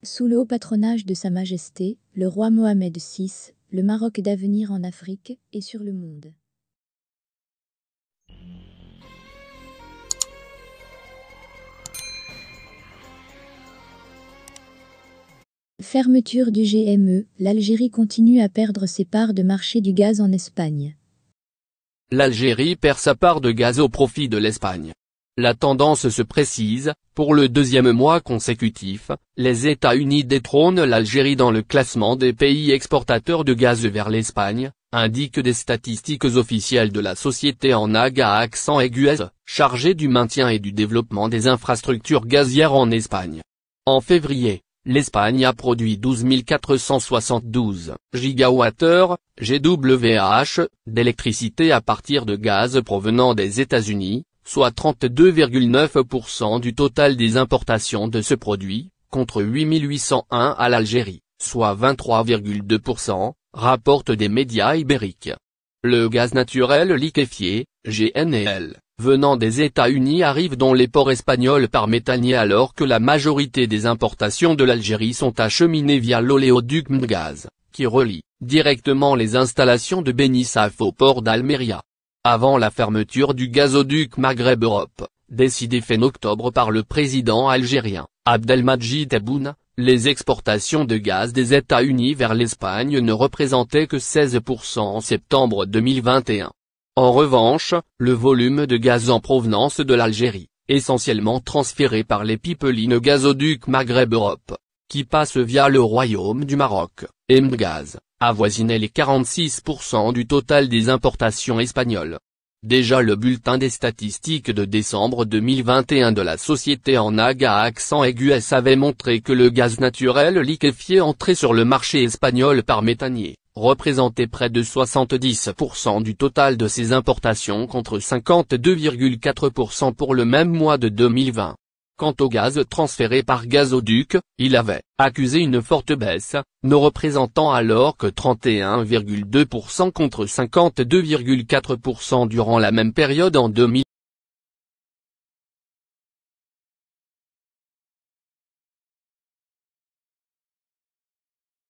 Sous le haut patronage de Sa Majesté, le roi Mohamed VI, le Maroc d'avenir en Afrique et sur le monde. Fermeture du GME, l'Algérie continue à perdre ses parts de marché du gaz en Espagne. L'Algérie perd sa part de gaz au profit de l'Espagne. La tendance se précise, pour le deuxième mois consécutif, les États-Unis détrônent l'Algérie dans le classement des pays exportateurs de gaz vers l'Espagne, indiquent des statistiques officielles de la société ENAG à accent aigu, chargée du maintien et du développement des infrastructures gazières en Espagne. En février, l'Espagne a produit 12 472 gigawattheures, GWh, d'électricité à partir de gaz provenant des États-Unis, soit 32,9% du total des importations de ce produit, contre 8 801 à l'Algérie, soit 23,2%, rapportent des médias ibériques. Le gaz naturel liquéfié, GNL, venant des États-Unis arrive dans les ports espagnols par méthanier alors que la majorité des importations de l'Algérie sont acheminées via l'oléoduc Mgaz, qui relie directement les installations de Benissaf au port d'Almeria. Avant la fermeture du gazoduc Maghreb-Europe, décidée fin octobre par le président algérien, Abdelmadjid Tebboune, les exportations de gaz des États-Unis vers l'Espagne ne représentaient que 16% en septembre 2021. En revanche, le volume de gaz en provenance de l'Algérie, essentiellement transféré par les pipelines gazoduc Maghreb-Europe, qui passent via le Royaume du Maroc, et Mgaz, avoisinait les 46% du total des importations espagnoles. Déjà le bulletin des statistiques de décembre 2021 de la société ENAG à accent aigu avait montré que le gaz naturel liquéfié entré sur le marché espagnol par méthanier, représentait près de 70% du total de ses importations contre 52,4% pour le même mois de 2020. Quant au gaz transféré par gazoduc, il avait accusé une forte baisse, ne représentant alors que 31,2% contre 52,4% durant la même période en 2020.